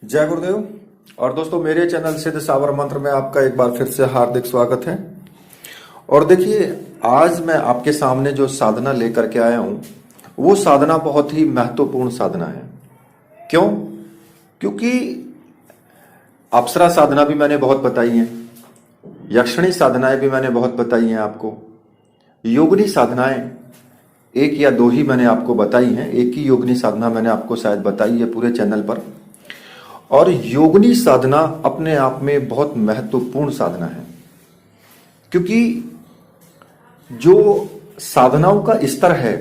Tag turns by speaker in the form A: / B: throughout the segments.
A: जय गुरुदेव। और दोस्तों, मेरे चैनल सिद्ध सावर मंत्र में आपका एक बार फिर से हार्दिक स्वागत है। और देखिए, आज मैं आपके सामने जो साधना लेकर के आया हूं वो साधना बहुत ही महत्वपूर्ण साधना है। क्यों? क्योंकि अप्सरा साधना भी मैंने बहुत बताई है, यक्षिणी साधनाएं भी मैंने बहुत बताई हैं आपको, योगिनी साधनाएं एक या दो ही मैंने आपको बताई हैं। एक ही योगिनी साधना मैंने आपको शायद बताई है पूरे चैनल पर। और योगिनी साधना अपने आप में बहुत महत्वपूर्ण साधना है, क्योंकि जो साधनाओं का स्तर है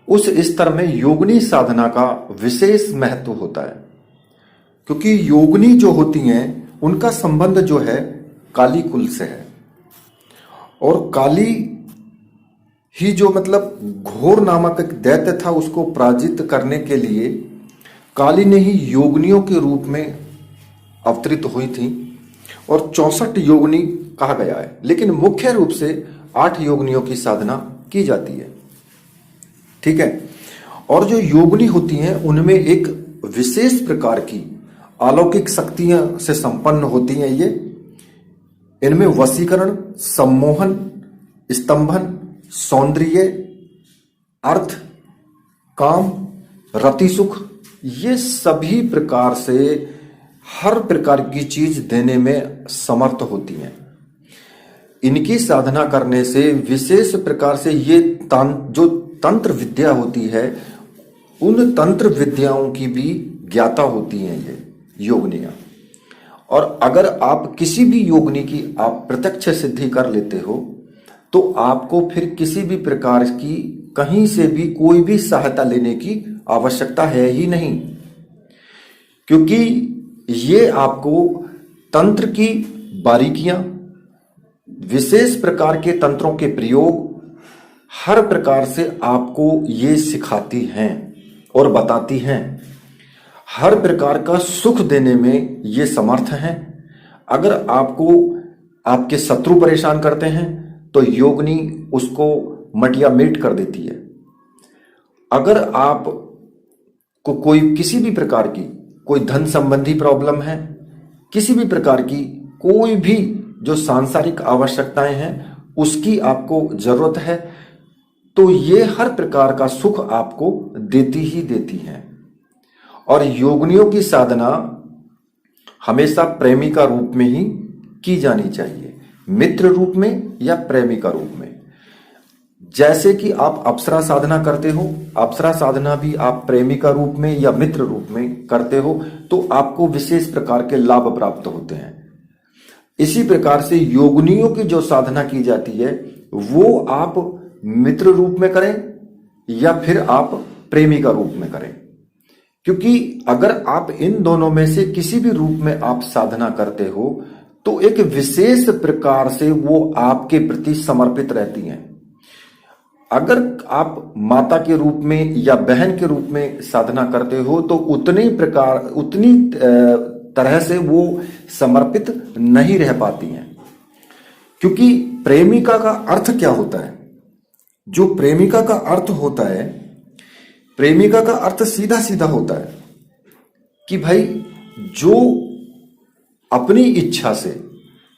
A: उस स्तर में योगिनी साधना का विशेष महत्व होता है। क्योंकि योगिनी जो होती हैं उनका संबंध जो है काली कुल से है, और काली ही जो मतलब घोर नामक एक दैत्य था उसको पराजित करने के लिए काली ने ही योगिनियों के रूप में अवतरित हुई थी, और 64 योगिनी कहा गया है। लेकिन मुख्य रूप से 8 योगिनियों की साधना की जाती है, ठीक है। और जो योगिनी होती हैं उनमें एक विशेष प्रकार की अलौकिक शक्तियां से संपन्न होती हैं। ये इनमें वशीकरण, सम्मोहन, स्तंभन, सौंदर्य, अर्थ, काम, रति सुख, ये सभी प्रकार से हर प्रकार की चीज देने में समर्थ होती हैं। इनकी साधना करने से विशेष प्रकार से ये जो तंत्र विद्या होती है उन तंत्र विद्याओं की भी ज्ञाता होती हैं ये योगिनियां। और अगर आप किसी भी योगिनी की आप प्रत्यक्ष सिद्धि कर लेते हो तो आपको फिर किसी भी प्रकार की कहीं से भी कोई भी सहायता लेने की आवश्यकता है ही नहीं, क्योंकि ये आपको तंत्र की बारीकियां, विशेष प्रकार के तंत्रों के प्रयोग हर प्रकार से आपको ये सिखाती हैं और बताती हैं। हर प्रकार का सुख देने में ये समर्थ हैं। अगर आपको आपके शत्रु परेशान करते हैं तो योगिनी उसको मटिया मेट कर देती है। अगर आप को कोई किसी भी प्रकार की कोई धन संबंधी प्रॉब्लम है, किसी भी प्रकार की कोई भी जो सांसारिक आवश्यकताएं हैं उसकी आपको जरूरत है, तो ये हर प्रकार का सुख आपको देती ही देती हैं। और योगिनियों की साधना हमेशा प्रेमी का रूप में ही की जानी चाहिए, मित्र रूप में या प्रेमी का रूप में। जैसे कि आप अप्सरा साधना करते हो, अप्सरा साधना भी आप प्रेमी का रूप में या मित्र रूप में करते हो तो आपको विशेष प्रकार के लाभ प्राप्त होते हैं। इसी प्रकार से योगिनियों की जो साधना की जाती है वो आप मित्र रूप में करें या फिर आप प्रेमी का रूप में करें, क्योंकि अगर आप इन दोनों में से किसी भी रूप में आप साधना करते हो तो एक विशेष प्रकार से वो आपके प्रति समर्पित रहती हैं। अगर आप माता के रूप में या बहन के रूप में साधना करते हो तो उतनी तरह से वो समर्पित नहीं रह पाती हैं, क्योंकि प्रेमिका का अर्थ क्या होता है? जो प्रेमिका का अर्थ होता है, प्रेमिका का अर्थ सीधा सीधा होता है कि भाई जो अपनी इच्छा से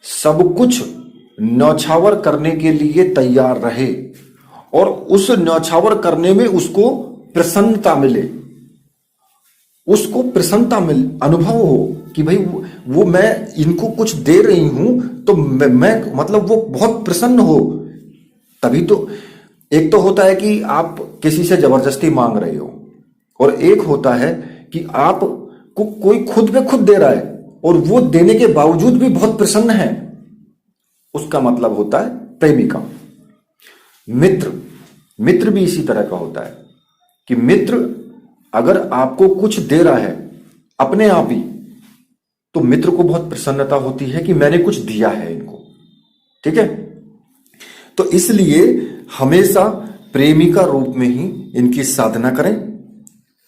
A: सब कुछ न्यौछावर करने के लिए तैयार रहे और उस न्यौछावर करने में उसको प्रसन्नता मिले, उसको प्रसन्नता मिल अनुभव हो कि भाई वो मैं इनको कुछ दे रही हूं तो मैं मतलब वो बहुत प्रसन्न हो। तभी तो एक तो होता है कि आप किसी से जबरदस्ती मांग रहे हो, और एक होता है कि आप को कोई खुद पे खुद दे रहा है और वो देने के बावजूद भी बहुत प्रसन्न है। उसका मतलब होता है प्रेमिका। मित्र भी इसी तरह का होता है कि मित्र अगर आपको कुछ दे रहा है अपने आप ही, तो मित्र को बहुत प्रसन्नता होती है कि मैंने कुछ दिया है इनको, ठीक है। तो इसलिए हमेशा प्रेमिका रूप में ही इनकी साधना करें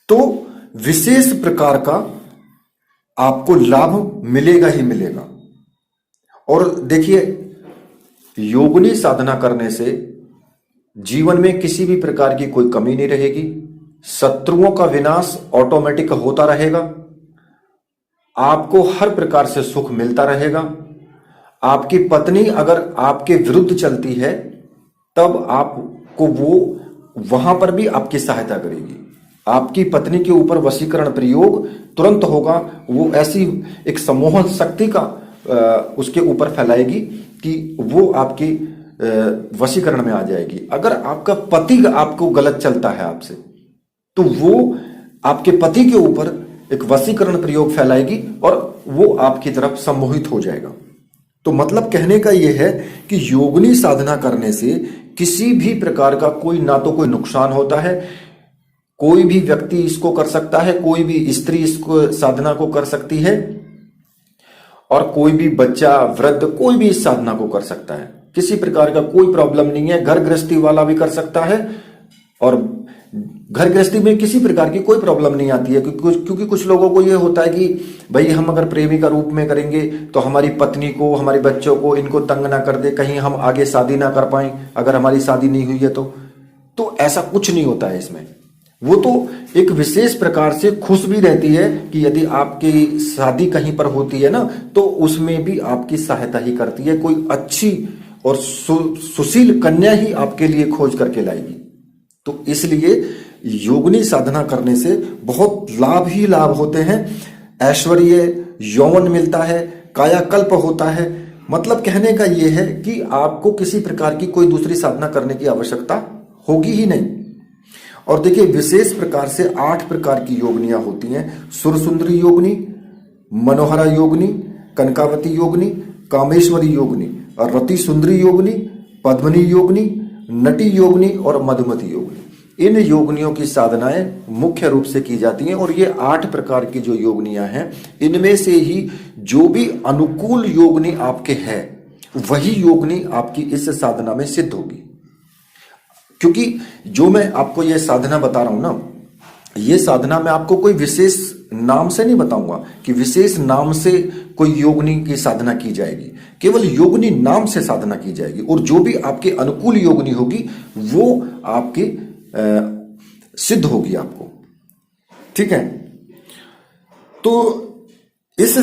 A: तो विशेष प्रकार का आपको लाभ मिलेगा ही मिलेगा। और देखिए, योगिनी साधना करने से जीवन में किसी भी प्रकार की कोई कमी नहीं रहेगी, शत्रुओं का विनाश ऑटोमेटिक होता रहेगा, आपको हर प्रकार से सुख मिलता रहेगा। आपकी पत्नी अगर आपके विरुद्ध चलती है तब आपको वो वहां पर भी आपकी सहायता करेगी। आपकी पत्नी के ऊपर वशीकरण प्रयोग तुरंत होगा। वो ऐसी एक सम्मोहन शक्ति का उसके ऊपर फैलाएगी कि वो आपकी वशीकरण में आ जाएगी। अगर आपका पति आपको गलत चलता है आपसे, तो वो आपके पति के ऊपर एक वशीकरण प्रयोग फैलाएगी और वो आपकी तरफ सम्मोहित हो जाएगा। तो मतलब कहने का यह है कि योगिनी साधना करने से किसी भी प्रकार का ना तो कोई नुकसान होता है, कोई भी व्यक्ति इसको कर सकता है, कोई भी स्त्री इसको साधना को कर सकती है, और कोई भी बच्चा, वृद्ध, कोई भी इस साधना को कर सकता है। किसी प्रकार का कोई प्रॉब्लम नहीं है। घर गृहस्थी वाला भी कर सकता है, और घर गृहस्थी में किसी प्रकार की कोई प्रॉब्लम नहीं आती है, क्योंकि कुछ लोगों को यह होता है कि भाई हम अगर प्रेमी का रूप में करेंगे तो हमारी पत्नी को, हमारे बच्चों को, इनको तंग ना कर दे, कहीं हम आगे शादी ना कर पाए अगर हमारी शादी नहीं हुई है तो ऐसा कुछ नहीं होता है इसमें। वो तो एक विशेष प्रकार से खुश भी रहती है कि यदि आपकी शादी कहीं पर होती है ना, तो उसमें भी आपकी सहायता ही करती है। कोई अच्छी और सुशील कन्या ही आपके लिए खोज करके लाएगी। तो इसलिए योगिनी साधना करने से बहुत लाभ ही लाभ होते हैं। ऐश्वर्य, यौवन मिलता है, कायाकल्प होता है। मतलब कहने का यह है कि आपको किसी प्रकार की कोई दूसरी साधना करने की आवश्यकता होगी ही नहीं। और देखिए, विशेष प्रकार से 8 प्रकार की योगनियां होती हैं। सुरसुंदरी योगिनी, मनोहरा योगिनी, कनकावती योगिनी, कामेश्वरी योगिनी, और रति सुंदरी योगिनी, पद्मनी योगिनी, नटी योगिनी और मधुमती योगिनी। इन योगनियों की साधनाएं मुख्य रूप से की जाती हैं। और ये 8 प्रकार की जो योगनियां हैं, इनमें से ही जो भी अनुकूल योगनी आपके है, वही योगनी आपकी इस साधना में सिद्ध होगी। क्योंकि जो मैं आपको ये साधना बता रहा हूं ना, ये साधना मैं आपको कोई विशेष नाम से नहीं बताऊंगा कि विशेष नाम से कोई योगनी की साधना की जाएगी। केवल योगनी नाम से साधना की जाएगी, और जो भी आपके अनुकूल योगनी होगी वो आपकी सिद्ध होगी आपको। ठीक है। तो इस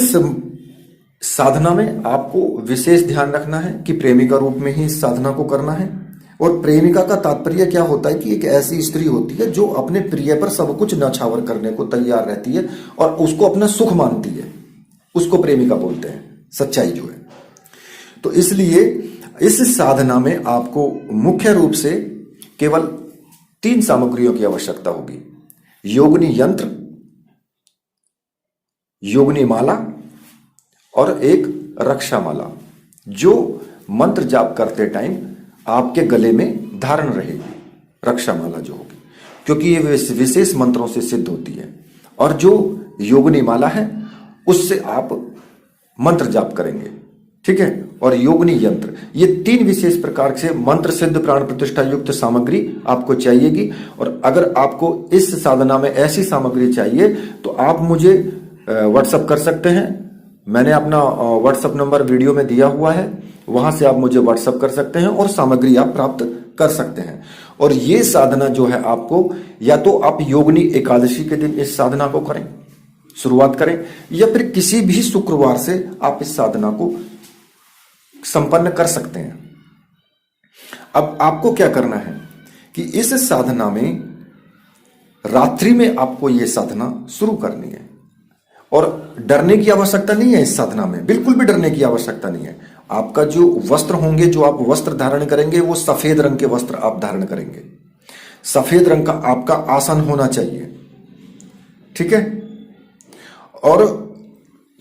A: साधना में आपको विशेष ध्यान रखना है कि प्रेमिका रूप में ही इस साधना को करना है। और प्रेमिका का तात्पर्य क्या होता है कि एक ऐसी स्त्री होती है जो अपने प्रिय पर सब कुछ न्यौछावर करने को तैयार रहती है और उसको अपना सुख मानती है, उसको प्रेमिका बोलते हैं, सच्चाई जो है। तो इसलिए इस साधना में आपको मुख्य रूप से केवल 3 सामग्रियों की आवश्यकता होगी। योगिनी यंत्र, योगिनी माला और एक रक्षा माला, जो मंत्र जाप करते टाइम आपके गले में धारण रहेगी। रक्षा माला जो होगी, क्योंकि ये विशेष मंत्रों से सिद्ध होती है। और जो योगिनी माला है उससे आप मंत्र जाप करेंगे। ठीक है। और योगिनी यंत्र, ये 3 विशेष प्रकार से मंत्र सिद्ध प्राण प्रतिष्ठा युक्त सामग्री आपको चाहिएगी। और अगर आपको इस साधना में ऐसी सामग्री चाहिए तो आप मुझे व्हाट्सएप कर सकते हैं। मैंने अपना व्हाट्सएप नंबर वीडियो में दिया हुआ है, वहां से आप मुझे व्हाट्सएप कर सकते हैं और सामग्री आप प्राप्त कर सकते हैं। और ये साधना जो है आपको, या तो आप योगिनी एकादशी के दिन इस साधना को करें, शुरुआत करें, या फिर किसी भी शुक्रवार से आप इस साधना को संपन्न कर सकते हैं। अब आपको क्या करना है कि इस साधना में रात्रि में आपको यह साधना शुरू करनी है। और डरने की आवश्यकता नहीं है इस साधना में, बिल्कुल भी डरने की आवश्यकता नहीं है। आपका जो वस्त्र होंगे, जो आप वस्त्र धारण करेंगे, वो सफेद रंग के वस्त्र आप धारण करेंगे। सफेद रंग का आपका आसन होना चाहिए। ठीक है। और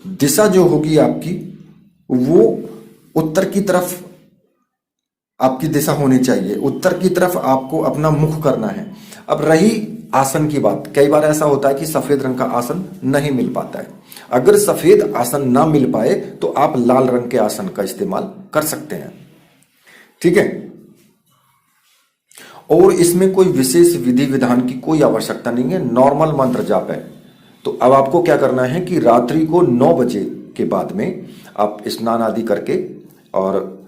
A: दिशा जो होगी आपकी, वो उत्तर की तरफ आपकी दिशा होनी चाहिए। उत्तर की तरफ आपको अपना मुख करना है। अब रही आसन की बात, कई बार ऐसा होता है कि सफेद रंग का आसन नहीं मिल पाता है। अगर सफेद आसन ना मिल पाए तो आप लाल रंग के आसन का इस्तेमाल कर सकते हैं। ठीक है। और इसमें कोई विशेष विधि विधान की कोई आवश्यकता नहीं है, नॉर्मल मंत्र जाप है। तो अब आपको क्या करना है कि रात्रि को 9 बजे के बाद में आप स्नान आदि करके, और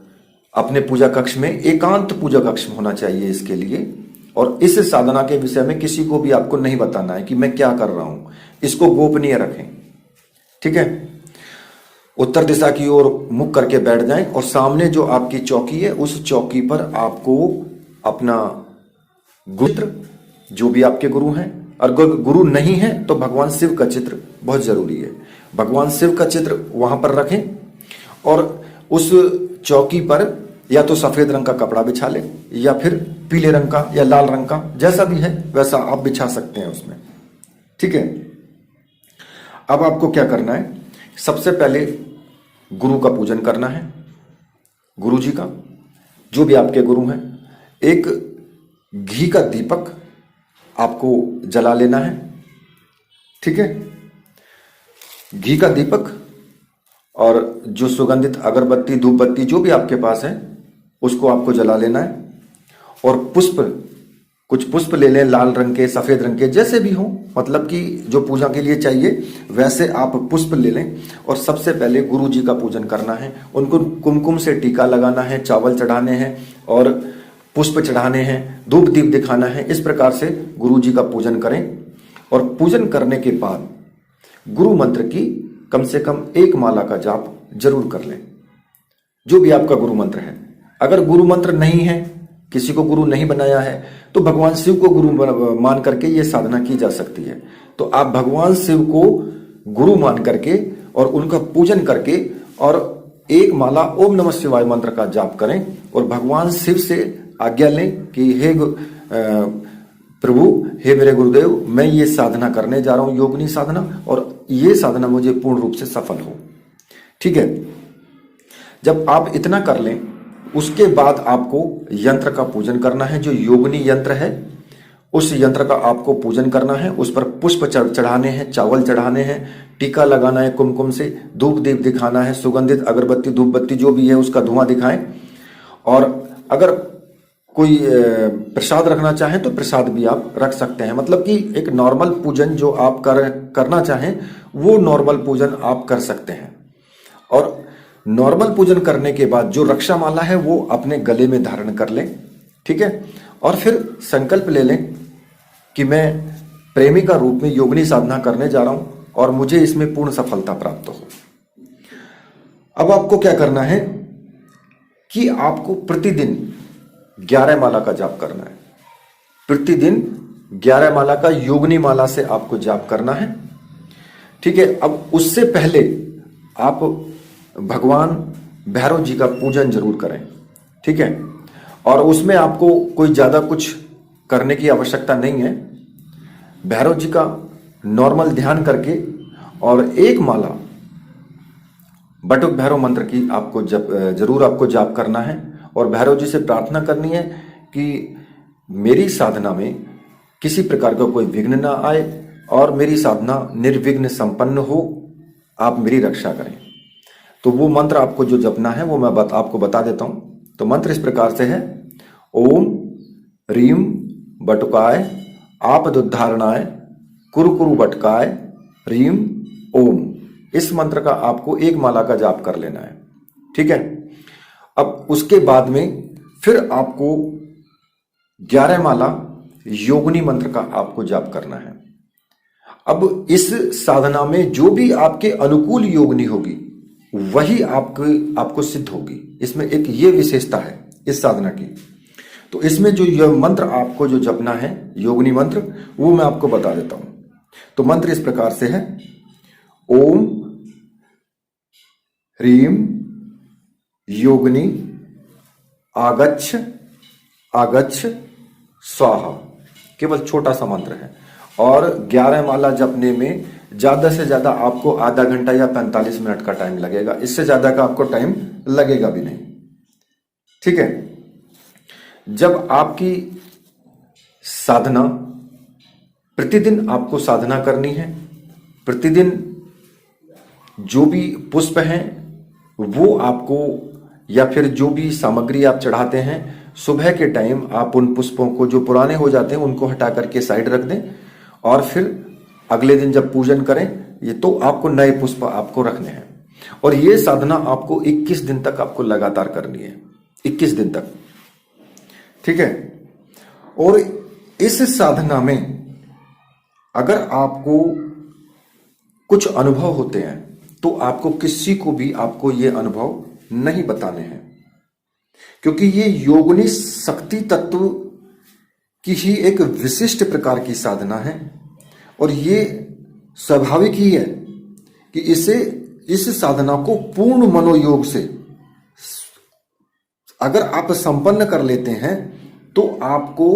A: अपने पूजा कक्ष में, एकांत पूजा कक्ष होना चाहिए इसके लिए। और इस साधना के विषय में किसी को भी आपको नहीं बताना है कि मैं क्या कर रहा हूं, इसको गोपनीय रखें। ठीक है। उत्तर दिशा की ओर मुख करके बैठ जाएं और सामने जो आपकी चौकी है उस चौकी पर आपको अपना गुरु, जो भी आपके गुरु हैं, और गुरु नहीं है तो भगवान शिव का चित्र बहुत जरूरी है। भगवान शिव का चित्र वहां पर रखें और उस चौकी पर या तो सफेद रंग का कपड़ा बिछा लें या फिर पीले रंग का या लाल रंग का, जैसा भी है वैसा आप बिछा सकते हैं उसमें। ठीक है। अब आपको क्या करना है, सबसे पहले गुरु का पूजन करना है। गुरु जी का, जो भी आपके गुरु हैं, एक घी का दीपक आपको जला लेना है। ठीक है। घी का दीपक और जो सुगंधित अगरबत्ती, धूप बत्ती जो भी आपके पास है उसको आपको जला लेना है। और पुष्प, कुछ पुष्प ले लें, लाल रंग के, सफेद रंग के, जैसे भी हो, मतलब कि जो पूजा के लिए चाहिए वैसे आप पुष्प ले लें। और सबसे पहले गुरु जी का पूजन करना है। उनको कुमकुम से टीका लगाना है, चावल चढ़ाने हैं और पुष्प चढ़ाने हैं, धूप दीप दिखाना है। इस प्रकार से गुरु जी का पूजन करें। और पूजन करने के बाद गुरु मंत्र की कम से कम एक माला का जाप जरूर कर लें, जो भी आपका गुरु मंत्र है। अगर गुरु मंत्र नहीं है, किसी को गुरु नहीं बनाया है, तो भगवान शिव को गुरु मान करके ये साधना की जा सकती है। तो आप भगवान शिव को गुरु मान करके और उनका पूजन करके और एक माला ओम नमः शिवाय मंत्र का जाप करें और भगवान शिव से आज्ञा लें कि हे प्रभु, हे मेरे गुरुदेव, मैं ये साधना करने जा रहा हूं, योगिनी साधना, और ये साधना मुझे पूर्ण रूप से सफल हो। ठीक है। जब आप इतना कर लें, उसके बाद आपको यंत्र का पूजन करना है। जो योगिनी यंत्र है उस यंत्र का आपको पूजन करना है। उस पर पुष्प चढ़ाने हैं, चावल चढ़ाने हैं, टीका लगाना है कुमकुम से, धूप दीप दिखाना है, सुगंधित अगरबत्ती, धूप बत्ती जो भी है उसका धुआं दिखाएं। और अगर कोई प्रसाद रखना चाहें तो प्रसाद भी आप रख सकते हैं। मतलब कि एक नॉर्मल पूजन जो आप करना चाहें वो नॉर्मल पूजन आप कर सकते हैं। और नॉर्मल पूजन करने के बाद जो रक्षा माला है वो अपने गले में धारण कर लें। ठीक है। और फिर संकल्प ले लें कि मैं प्रेमी का रूप में योगिनी साधना करने जा रहा हूं और मुझे इसमें पूर्ण सफलता प्राप्त हो। अब आपको क्या करना है कि आपको प्रतिदिन 11 माला का जाप करना है। प्रतिदिन 11 माला का योगिनी माला से आपको जाप करना है। ठीक है। अब उससे पहले आप भगवान भैरव जी का पूजन जरूर करें। ठीक है। और उसमें आपको कोई ज्यादा कुछ करने की आवश्यकता नहीं है। भैरव जी का नॉर्मल ध्यान करके और एक माला बटुक भैरव मंत्र की आपको जरूर आपको जाप करना है। और भैरव जी से प्रार्थना करनी है कि मेरी साधना में किसी प्रकार का कोई विघ्न ना आए और मेरी साधना निर्विघ्न संपन्न हो, आप मेरी रक्षा करें। तो वो मंत्र आपको जो जपना है वो मैं आपको बता देता हूं। तो मंत्र इस प्रकार से है, ओम रीम बटुकाय आपदुद्धारणाय कुरु बटकाय रीम ओम। इस मंत्र का आपको एक माला का जाप कर लेना है। ठीक है। अब उसके बाद में फिर आपको 11 माला योगिनी मंत्र का आपको जाप करना है। अब इस साधना में जो भी आपके अनुकूल योगिनी होगी वही आपको सिद्ध होगी। इसमें एक ये विशेषता है इस साधना की। तो इसमें जो यह मंत्र आपको जो जपना है योगिनी मंत्र, वो मैं आपको बता देता हूं। तो मंत्र इस प्रकार से है, ओम ह्रीम योगिनी आगच्छ आगच्छ स्वाहा। केवल छोटा सा मंत्र है और 11 माला जपने में ज्यादा से ज्यादा आपको आधा घंटा या 45 मिनट का टाइम लगेगा। इससे ज्यादा का आपको टाइम लगेगा भी नहीं। ठीक है। जब आपकी साधना, प्रतिदिन आपको साधना करनी है, प्रतिदिन जो भी पुष्प हैं वो आपको या फिर जो भी सामग्री आप चढ़ाते हैं, सुबह के टाइम आप उन पुष्पों को जो पुराने हो जाते हैं उनको हटा करके साइड रख दें और फिर अगले दिन जब पूजन करें ये तो आपको नए पुष्प आपको रखने हैं। और ये साधना आपको 21 दिन तक आपको लगातार करनी है, 21 दिन तक। ठीक है। और इस साधना में अगर आपको कुछ अनुभव होते हैं तो आपको किसी को भी आपको ये अनुभव नहीं बताने हैं, क्योंकि ये योगिनी शक्ति तत्व की ही एक विशिष्ट प्रकार की साधना है। और ये स्वाभाविक ही है कि इस साधना को पूर्ण मनोयोग से अगर आप संपन्न कर लेते हैं तो आपको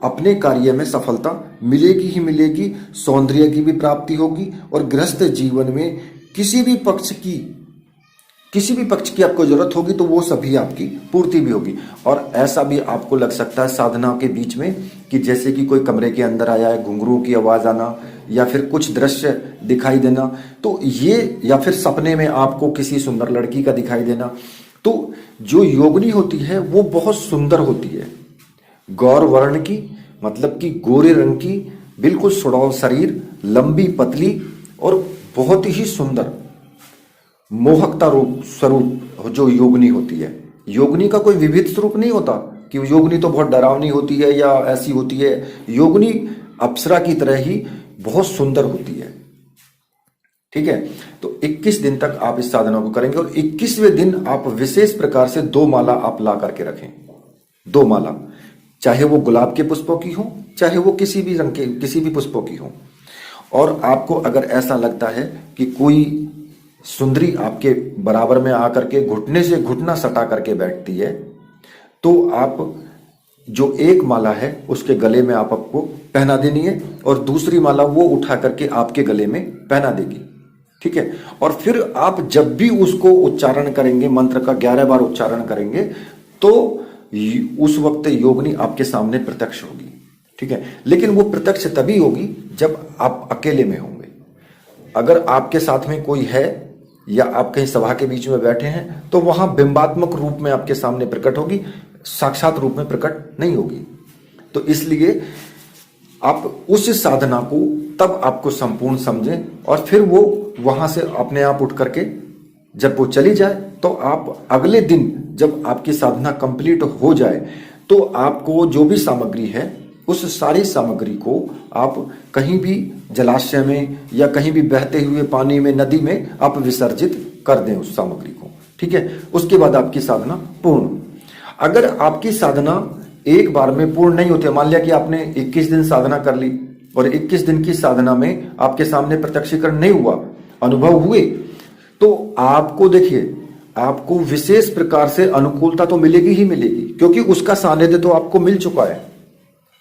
A: अपने कार्य में सफलता मिलेगी ही मिलेगी, सौंदर्य की भी प्राप्ति होगी और गृहस्थ जीवन में किसी भी पक्ष की आपको जरूरत होगी तो वो सभी आपकी पूर्ति भी होगी। और ऐसा भी आपको लग सकता है साधना के बीच में कि जैसे कि कोई कमरे के अंदर आया है, घुंघरू की आवाज आना या फिर कुछ दृश्य दिखाई देना, तो ये या फिर सपने में आपको किसी सुंदर लड़की का दिखाई देना। तो जो योगिनी होती है वो बहुत सुंदर होती है, गौर वर्ण की, मतलब कि गोरे रंग की, बिल्कुल सुडौल शरीर, लंबी पतली और बहुत ही सुंदर मोहकता रूप स्वरूप जो योगिनी होती है। योगिनी का कोई विविध स्वरूप नहीं होता कि योगिनी तो बहुत डरावनी होती है या ऐसी होती है। योगिनी अप्सरा की तरह ही बहुत सुंदर होती है। ठीक है, तो 21 दिन तक आप इस साधना को करेंगे और 21वें दिन आप विशेष प्रकार से 2 माला आप ला करके रखें। 2 माला, चाहे वो गुलाब के पुष्पों की हो, चाहे वो किसी भी रंग के किसी भी पुष्पों की हो। और आपको अगर ऐसा लगता है कि कोई सुंदरी आपके बराबर में आकर के घुटने से घुटना सटा करके बैठती है, तो आप जो एक माला है उसके गले में आपको पहना देनी है और दूसरी माला वो उठा करके आपके गले में पहना देगी। ठीक है, और फिर आप जब भी उसको उच्चारण करेंगे, मंत्र का 11 बार उच्चारण करेंगे, तो उस वक्त योगिनी आपके सामने प्रत्यक्ष होगी। ठीक है, लेकिन वो प्रत्यक्ष तभी होगी जब आप अकेले में होंगे। अगर आपके साथ में कोई है या आप कहीं सभा के बीच में बैठे हैं तो वहां बिंबात्मक रूप में आपके सामने प्रकट होगी, साक्षात रूप में प्रकट नहीं होगी। तो इसलिए आप उस साधना को तब आपको संपूर्ण समझें और फिर वो वहां से अपने आप उठ करके जब वो चली जाए तो आप अगले दिन जब आपकी साधना कंप्लीट हो जाए तो आपको जो भी सामग्री है उस सारी सामग्री को आप कहीं भी जलाशय में या कहीं भी बहते हुए पानी में, नदी में आप विसर्जित कर दें उस सामग्री को। ठीक है, उसके बाद आपकी साधना पूर्ण। अगर आपकी साधना एक बार में पूर्ण नहीं होती, मान लिया कि आपने 21 दिन साधना कर ली और 21 दिन की साधना में आपके सामने प्रत्यक्षीकरण नहीं हुआ, अनुभव हुए, तो आपको देखिए, आपको विशेष प्रकार से अनुकूलता तो मिलेगी ही मिलेगी, क्योंकि उसका सानिध्य तो आपको मिल चुका है।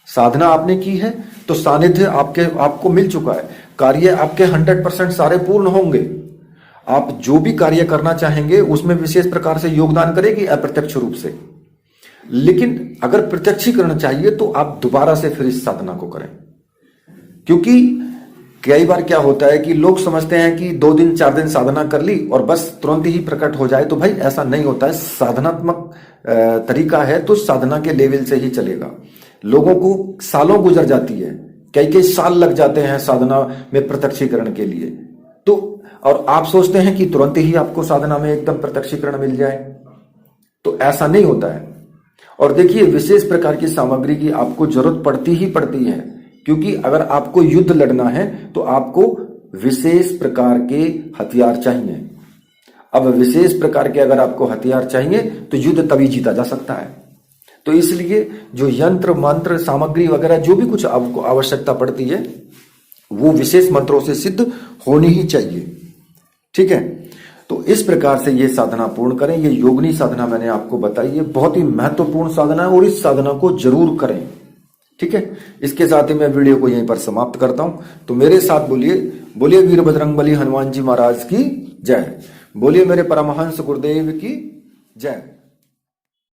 A: साधना आपने की है तो सानिध्य आपको मिल चुका है। कार्य आपके 100% सारे पूर्ण होंगे। आप जो भी कार्य करना चाहेंगे उसमें विशेष प्रकार से योगदान करेगी अप्रत्यक्ष रूप से। लेकिन अगर प्रत्यक्षीकरण चाहिए तो आप दोबारा से फिर इस साधना को करें, क्योंकि कई बार क्या होता है कि लोग समझते हैं कि 2 दिन 4 दिन साधना कर ली और बस तुरंत ही प्रकट हो जाए। तो भाई ऐसा नहीं होता है। साधनात्मक तरीका है तो साधना के लेवल से ही चलेगा। लोगों को सालों गुजर जाती है, कई साल लग जाते हैं साधना में प्रत्यक्षीकरण के लिए। तो और आप सोचते हैं कि तुरंत ही आपको साधना में एकदम प्रत्यक्षीकरण मिल जाए, तो ऐसा नहीं होता है। और देखिए, विशेष प्रकार की सामग्री की आपको जरूरत पड़ती ही पड़ती है, क्योंकि अगर आपको युद्ध लड़ना है तो आपको विशेष प्रकार के हथियार चाहिए। अब विशेष प्रकार के अगर आपको हथियार चाहिए तो युद्ध तभी जीता जा सकता है। तो इसलिए जो यंत्र मंत्र सामग्री वगैरह जो भी कुछ आपको आवश्यकता पड़ती है वो विशेष मंत्रों से सिद्ध होनी ही चाहिए। ठीक है, तो इस प्रकार से ये साधना पूर्ण करें। ये योगिनी साधना मैंने आपको बताई है, बहुत ही महत्वपूर्ण साधना है और इस साधना को जरूर करें। ठीक है, इसके साथ ही मैं वीडियो को यहीं पर समाप्त करता हूं। तो मेरे साथ बोलिए, बोलिए वीर बजरंगबली हनुमान जी महाराज की जय, बोलिए मेरे परमहंस गुरुदेव की जय।